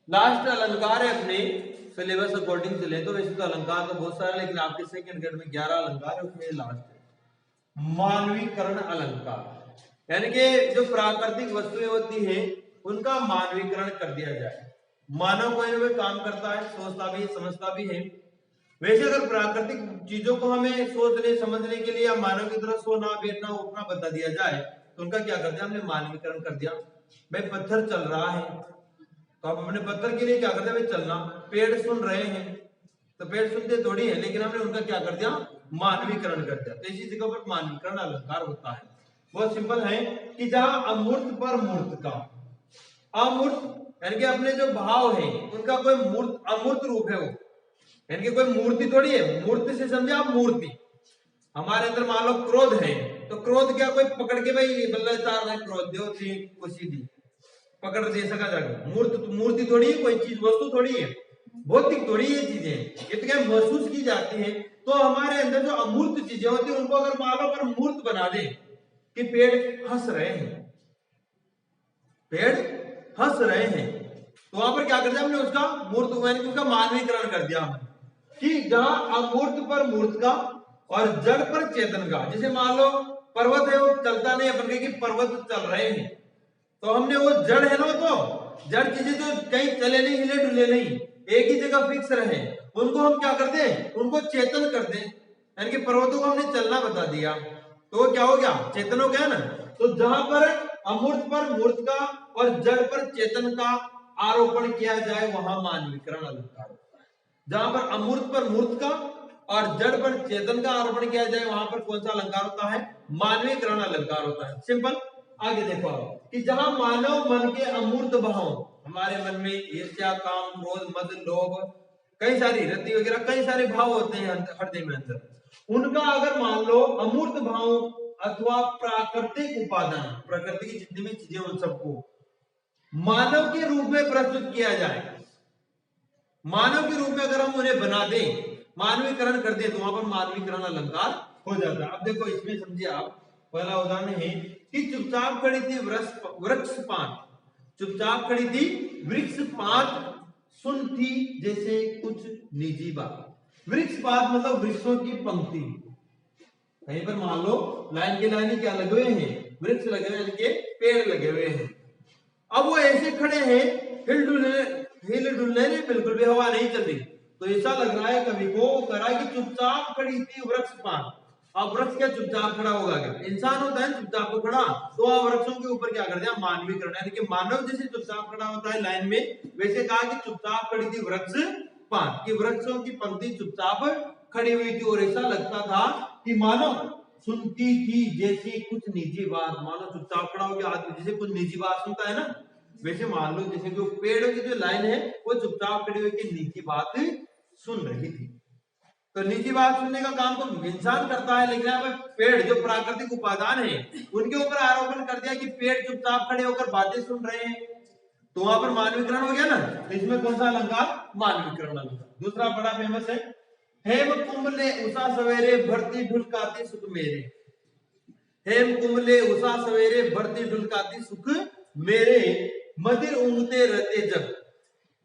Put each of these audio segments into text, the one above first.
Last अलंकार है अपने सिलेबस अकॉर्डिंग चले तो वैसे तो अलंकार तो बहुत सारे, लेकिन आपके सेकंड ग्रेड में 11 अलंकार है, उसमें लास्ट है मानवीकरण अलंकार। यानी कि जो प्राकृतिक वस्तुएं होती है उनका मानवीकरण कर दिया जाए। मानव कोई ना कोई काम करता है, सोचता भी है, समझता भी है। वैसे अगर प्राकृतिक चीजों को हमें सोचने समझने के लिए या मानव की तरह सोना बैठना उठना बता दिया जाए तो उनका क्या कर दिया हमने, मानवीकरण कर दिया। भाई पत्थर चल रहा है तो आप अपने पत्थर के लिए क्या करते हैं, भाई चलना। पेड़ सुन रहे हैं तो पेड़ सुनते थोड़ी है, लेकिन हमने उनका क्या कर दिया, मानवीकरण कर दिया। तो इसी जगह पर मानवीकरण अलंकार होता है। बहुत सिंपल है कि जहां अमूर्त पर मूर्त का, अमूर्त यानी कि अपने जो भाव है उनका कोई मूर्त अमूर्त रूप है वो, यानी कि कोई मूर्ति थोड़ी है। मूर्ति से समझे आप मूर्ति, हमारे अंदर मान लो क्रोध है तो क्रोध क्या कोई पकड़ के भाई बल्ला तार है क्रोध दो थी कुछ दी पकड़ दे सका जाकर। मूर्ति थोड़ी है, कोई चीज वस्तु थोड़ी है, भौतिक थोड़ी ये चीजें, ये तो क्या महसूस की जाती है। तो हमारे अंदर जो अमूर्त चीजें होती है उनको अगर मान लो अगर मूर्त बना दे कि पेड़ हंस रहे हैं, पेड़ हंस रहे हैं, तो वहां पर क्या कर दिया हमने, उसका मूर्त यानी उसका मानवीकरण कर दिया हमने कि जहां अमूर्त पर मूर्त का और जड़ पर चेतन का। जैसे मान लो पर्वत है वो चलता नहीं, अपन कि पर्वत चल रहे हैं तो हमने वो जड़ है ना, वो तो जड़ चीजें जो कहीं चले नहीं हिले डुले नहीं एक ही जगह फिक्स रहे, उनको हम क्या करते हैं, उनको चेतन कर दें। यानी कि पर्वतों को हमने चलना बता दिया तो वो क्या हो गया, चेतन हो गया ना। तो जहां पर अमूर्त पर मूर्त का और जड़ पर चेतन का आरोपण किया जाए वहां मानवीकरण अलंकार होता है। जहां पर अमूर्त पर मूर्त का और जड़ पर चेतन का आरोपण किया जाए वहां पर कौन सा अलंकार होता है, मानवीकरण अलंकार होता है। सिंपल। आगे देखो आप कि जहां मानव मन के अमूर्त भाव, हमारे मन में ईर्ष्या काम क्रोध मद लोभ कई सारी रति वगैरह कई सारे भाव होते हैं हृदय में अंदर, उनका अगर मान लो अमूर्त भाव अथवा प्राकृतिक उपादान, प्रकृति की जितनी भी चीजें उन सबको मानव के रूप में प्रस्तुत किया जाए, मानव के रूप में अगर हम उन्हें बना दें, मानवीकरण कर दें तो वहां पर मानवीकरण अलंकार हो जाता है। अब देखो इसमें समझिए आप, पहला उदाहरण है कि चुपचाप खड़ी थी वृक्ष पात, चुपचाप खड़ी थी वृक्ष पात, सुनती जैसे कुछ निजी बात। वृक्ष पात मतलब वृक्षों की पंक्ति, कहीं पर मान लो लाइन के लाइन क्या लगे हुए हैं, वृक्ष लगे हुए हैं, पेड़ लगे हुए हैं। अब वो ऐसे खड़े हैं हिल डुलने नहीं, बिल्कुल भी हवा नहीं चल रही, तो ऐसा लग रहा है कवि को करा कि चुपचाप खड़ी थी वृक्ष पात। अब वृक्ष क्या चुपचाप खड़ा होगा, क्या इंसान होता है चुपचाप को खड़ा, तो आप वृक्षों के ऊपर क्या कर दिया, मानवीकरण, यानी कि मानव जैसे चुपचाप खड़ा होता है लाइन में, वैसे कहा कि चुपचाप खड़ी थी वृक्ष पात, कि वृक्षों की पंक्ति चुपचाप खड़ी हुई थी और ऐसा लगता था कि मानो सुनती थी जैसी कुछ निजी बात। मानो चुपचाप खड़ा हो गया आदमी जैसे कुछ निजी बात सुनता है ना, वैसे मान लो जैसे जो पेड़ की जो लाइन है वो चुपचाप खड़ी होकर निजी बात सुन रही थी। तो निजी बात सुनने का काम तो इंसान करता है, लेकिन यहाँ पे पेड़ जो प्राकृतिक उपादान है उनके ऊपर आरोपण कर दिया कि पेड़ चुपचाप खड़े होकर बातें सुन रहे हैं, तो वहां पर मानवीकरण हो गया ना। तो इसमें कौन सा अलंकार, मानवीकरण अलंकार। दूसरा बड़ा फेमस है, हेम कुंभले उषा सवेरे भरती ढुलकाती सुख मेरे, हेम कुंभले उषा सवेरे भरती ढुलकाती सुख मेरे, मदिर उंगते रहते जग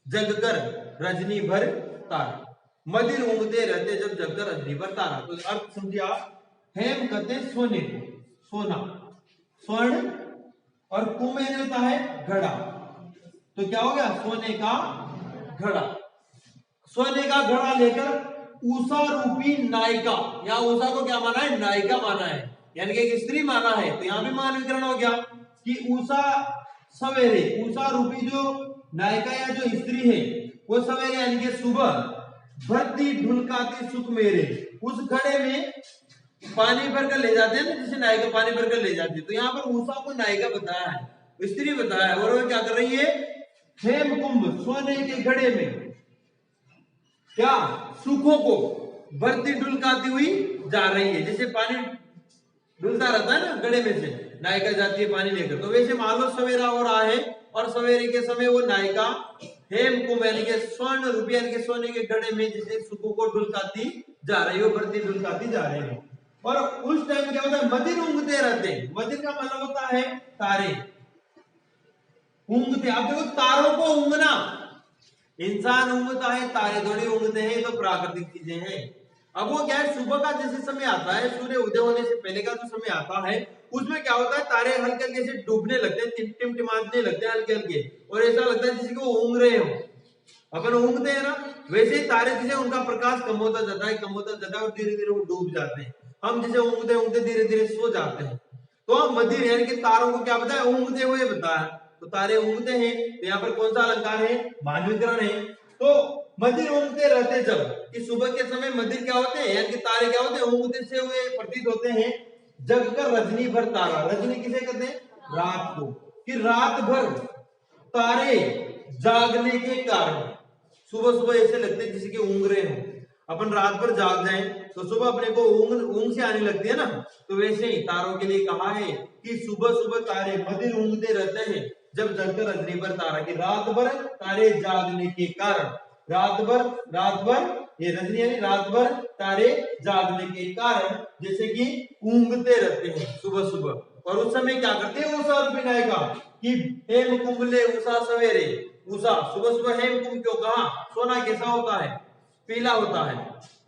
जग कर रजनी भर तारा, मदिर उंगते रहते जब जग कर रजनी भर तारा। तो अर्थ समझिए आप, हेम कहते सोने को, सोना स्वर्ण, और कुंभ होता है घड़ा, तो क्या हो गया सोने का घड़ा, सोने का घड़ा लेकर उषा रूपी नायिका, या उषा को क्या माना है, नायिका माना है, यानी कि एक स्त्री माना है, तो यहां भी मानवीकरण हो गया कि उषा सवेरे, उषा रूपी जो नायिका या जो स्त्री है वो सवेरे यानी कि सुबह भरती ढुलकाती सुख मेरे, उस घड़े में पानी भर कर ले जाते हैं ना, जैसे नायिका पानी भर कर ले जाती है, तो यहाँ पर उषा को नायिका बताया है, स्त्री बताया है, और वो क्या कर रही है, हेम कुंभ सोने के घड़े में क्या सुखों को भरती ढुलकाती हुई जा रही है। जैसे पानी ढुलता रहता है ना घड़े में से, नायिका जाती है पानी लेकर, तो वैसे मान लो सवेरा हो रहा है और सवेरे के समय वो नायिका हेम कुंभ यानी कि स्वर्ण रूपी यानी कि सोने के घड़े में जैसे सुखों को ढुलकाती जा रही हो, भरती ढुलकाती जा रही है। और उस टाइम क्या होता है, मदिर उंगते रहते हैं, मदिर का मतलब होता है तारे, ऊँगते, आप देखो तारों को ऊँगना, इंसान ऊँघता है, तारे थोड़ी ऊँघते हैं, तो प्राकृतिक चीजें हैं। अब वो क्या है, सुबह का जैसे समय आता है, सूर्य उदय होने से पहले का जो समय आता है, उसमें क्या होता है, तारे हल्के हल्के से डूबने लगते हैं, टिमटिमाने लगते हैं हल्के हल्के, और ऐसा लगता है जैसे कि वो ऊँघ रहे हो। अपन ऊँघते हैं ना, वैसे ही तारे जैसे उनका प्रकाश कम होता जाता है, कम होता जाता है, और धीरे धीरे वो डूब जाते हैं। हम जैसे ऊँघते ऊँघते धीरे धीरे सो जाते हैं। तो हम मदिर यानी कि तारों को क्या बताया, ऊँघते हुए बताया। तो तारे ऊँघते हैं, तो यहाँ पर कौन सा अलंकार है, मानवीकरण है। तो मदिर ऊँघते रहते जब, कि सुबह के समय मदिर क्या होते हैं, यानी कि तारे क्या होते हैं, ऊँघते से हुए प्रतीत होते हैं। जग कर रजनी भर तारा, रजनी किसे कहते हैं, रात को, कि रात भर तारे जागने के कारण सुबह सुबह ऐसे लगते हैं जैसे कि ऊँघ रहे हो। अपन रात भर जाग जाएं तो सुबह अपने को ऊँघ से आने लगती है ना, तो वैसे ही तारों के लिए कहा है कि सुबह सुबह तारे मदिर ऊँघते रहते हैं जब जगकर रजनी पर तारा, की रात भर तारे जागने के कारण, रात भर ये रजनी यानी रात भर तारे जागने के कारण जैसे कि ऊँघते रहते हैं सुबह सुबह। और उस समय क्या करते हैं उषा और विनायका, कि हेम कुंभले उषा सवेरे, उषा सुबह सुबह हेम कुंभ क्यों कहा, सोना कैसा होता है, पीला होता है,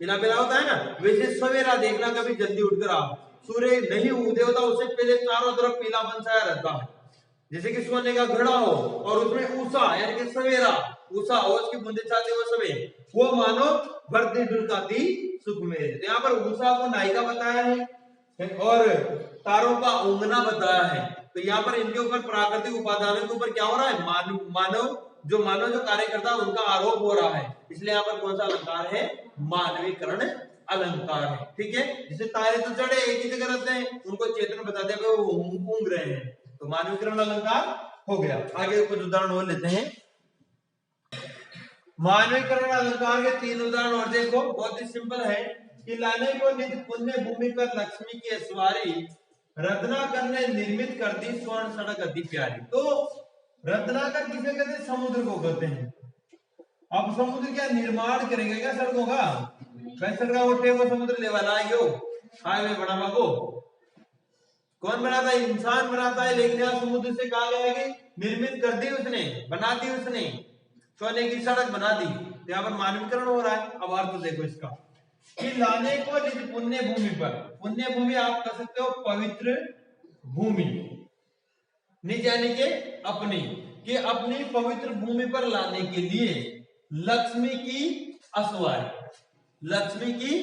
पीला पीला होता है ना, वैसे सवेरा देखना कभी जल्दी उठकर आप, सूर्य नहीं उदय होता उससे पहले चारों तरफ पीलापन छाया रहता है, जैसे कि सोने का घड़ा हो और उसमें उषा यानी कि सवेरा, उषा हो उसकी बूंदे छाते हुए समय, वो मानो बढ़ती ढुलकाती सुख में। तो यहाँ पर उषा को नायिका बताया है और तारों का ऊँघना बताया है। तो यहाँ पर इनके ऊपर प्राकृतिक उपादानों के ऊपर क्या हो रहा है, मानव जो कार्य करता है उनका आरोप हो रहा है, इसलिए यहाँ पर कौन सा अलंकार है, मानवीकरण अलंकार है। ठीक है, जैसे तारे तो चढ़े एक ही जगह रहते हैं, उनको चेतन बताते हैं वो ऊँघ रहे हैं, तो मानवीकरण अलंकार हो गया। आगे कुछ उदाहरण और लेते हैं। मानवीकरण अलंकार के 3 उदाहरण और देखो, बहुत ही सिंपल है कि लाने को निज पुण्य भूमि पर लक्ष्मी की सवारी, रत्नाकर ने निर्मित कर दी स्वर्ण सड़क अति प्यारी। तो रत्नाकर किसे कहते हैं, समुद्र को कहते हैं। अब समुद्र क्या निर्माण करेंगे क्या सड़कों का, सड़क उठे वो समुद्र लेवल आएगा, हाईवे बनावा को कौन बनाता है, इंसान बनाता है, लेकिन यहाँ समुद्र से कहा गया है कि निर्मित कर दी उसने, बना दी उसने, सोने की सड़क बना दी। तो यहाँ पर मानवीकरण हो रहा है। अब अर्थ देखो इसका, कि लाने को निज पुण्य भूमि पर, पुण्य भूमि आप कह सकते हो पवित्र भूमि, निज यानी के अपनी, कि अपनी पवित्र भूमि पर लाने के लिए लक्ष्मी की असवारी, लक्ष्मी की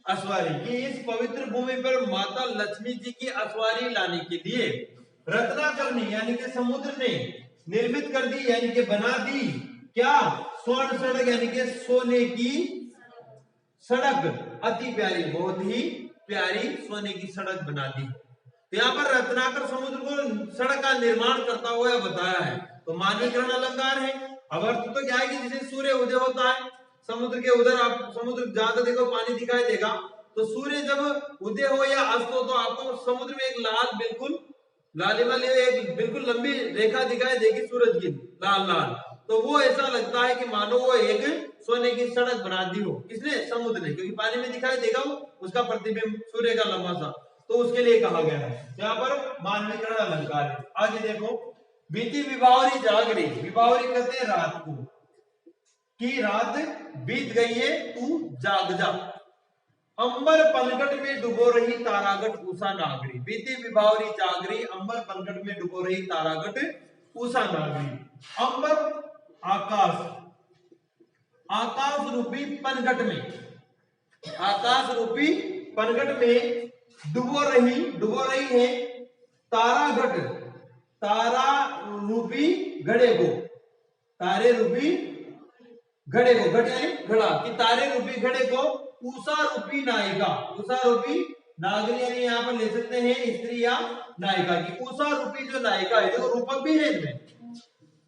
असवारी, कि इस पवित्र भूमि पर माता लक्ष्मी जी की असवारी लाने के लिए रत्नाकर ने यानी कि समुद्र ने निर्मित कर दी यानी कि बना दी क्या, स्वर्ण सड़क यानी कि सोने की सड़क अति प्यारी, बहुत ही प्यारी सोने की सड़क बना दी। तो यहाँ पर रत्नाकर समुद्र को सड़क का निर्माण करता हुआ बताया है, तो मानवीकरण अलंकार है। अब अर्थ तो क्या है कि जैसे सूर्य उदय होता है समुद्र के उधर, आप समुद्र ज्यादा देखो पानी दिखाई देगा, तो सूर्य जब उदय हो या अस्त हो तो आपको समुद्र में एक लाल, बिल्कुल लालिमा एक बिल्कुल लंबी रेखा दिखाई देगी सूरज की, लाल लाल, तो वो ऐसा लगता है कि मानो वो एक सोने की सड़क बना दी हो, किसने, समुद्र ने, क्योंकि पानी में दिखाई देगा वो उसका प्रतिबिंब सूर्य का लंबा सा, तो उसके लिए कहा गया है। यहाँ पर मानवीकरण अलंकार है। आगे देखो, बीती विभावरी जागरी, विभावरी कहते हैं रात को, कि रात बीत गई है तू जाग जा, अंबर पलकट में डुबो रही तारागट उषा नागरी, बीती विभावरी जागरी, अंबर पलकट में डुबो रही तारागट उषा नागरी। अंबर आकाश, आकाश रूपी पनघट में, आकाश रूपी पनघट में डुबो रही है तारागट, तारा रूपी घड़े को, तारे रूपी घड़े को, घड़े घड़ा, कि तारे रूपी घड़े को उषा रूपी नायिका, उषा रूपी नागरी यानी यहाँ पर ले सकते हैं स्त्री या नायिका, की उषा रूपी जो नायिका है, जो रूपक भी है इनमें,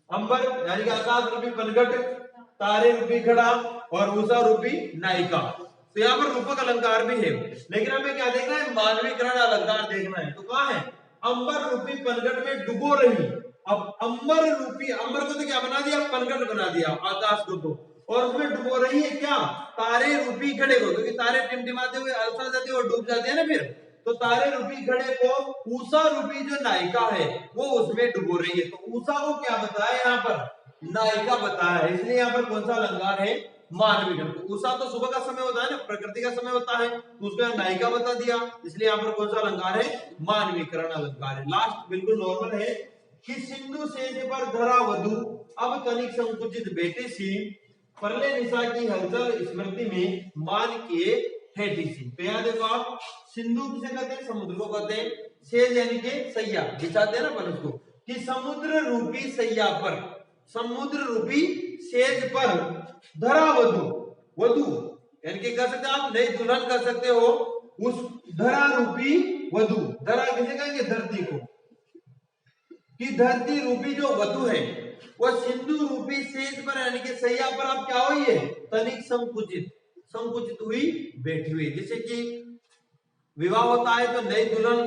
अंबर यानी कि आकाश रूपी पनघट, तारे रूपी घड़ा और उषा रूपी नायिका। तो यहाँ पर रूपक अलंकार भी है, लेकिन हमें क्या देखना है, मानवीकरण अलंकार देखना है। तो कहाँ है, अंबर रूपी पनघट में डुबो रही, अब अंबर रूपी, अंबर को तो क्या बना दिया, पनघट बना दिया आकाश को, तो और उसमें डुबो रही है क्या, तारे रूपी घड़े को, क्योंकि तारे टिमटिमाते हुए अलसा जाते हैं और डूब जाते हैं ना फिर, तो तारे रूपी घड़े को उषा रूपी जो नायिका है वो उसमें डुबो रही है। तो उषा को क्या बताया यहाँ पर, नायिका बताया है, इसलिए यहाँ पर कौन सा अलंकार है, मानवीकरण। उषा तो सुबह का समय होता है ना, प्रकृति का समय होता है, तो उसको यहाँ नायिका बता दिया, इसलिए यहाँ पर कौन सा अलंकार है, मानवीकरण अलंकार है। लास्ट बिल्कुल नॉर्मल है कि सिंधु सेज पर धरा वधु, अब तनिक संकुचित बेटे सी, परले निशा की हलचल स्मृति में मान के हेटी सी। तो यहाँ देखो आप, सिंधु किसे कहते हैं, समुद्र को कहते हैं, सेज यानी कि सैया, बिछाते हैं ना अपन उसको, कि समुद्र रूपी सैया पर, समुद्र रूपी सेज पर धरा वधु, वधु यानी कि कह सकते आप नई दुल्हन कर सकते हो, उस धरा रूपी वधु, धरा किसे कहेंगे, धरती को, कि धरती रूपी जो वधु है वह सिंधु रूपी सेज पर यानी कि सैया पर अब क्या हुई है, तनिक संकुचित, संकुचित हुई, बैठी हुई। जैसे कि विवाह होता है तो नई दुल्हन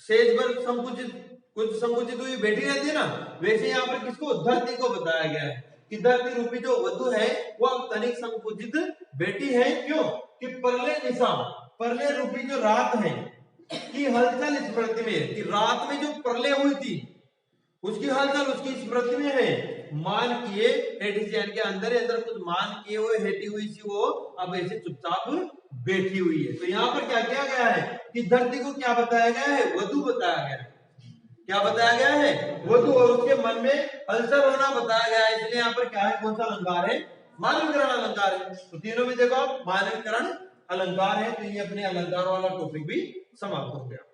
सेज पर संकुचित, कुछ संकुचित हुई बैठी रहती है ना, वैसे यहाँ पर किसको, धरती को बताया गया है कि धरती रूपी जो वधु है वह तनिक संकुचित बैठी है। क्यों कि परले निशा, परले रूपी जो रात है की हलचल स्मृति में, कि रात में जो प्रलय हुई थी उसकी हलचल उसकी स्मृति में है, मान किए हेठी से, यानी कि अंदर ही अंदर कुछ मान किए हुए हेठी हुई सी वो अब ऐसे चुपचाप बैठी हुई है। तो यहाँ पर क्या किया गया है कि धरती को क्या बताया गया है, वधु बताया गया है, क्या बताया गया है, वधु, और उसके मन में हलचल होना बताया गया है, इसलिए यहाँ पर क्या है, कौन सा अलंकार है, मानवीकरण अलंकार है। तो तीनों में देखो आप मानवीकरण अलंकार है, तो ये अपने अलंकार वाला टॉपिक भी समाप्त हो गया।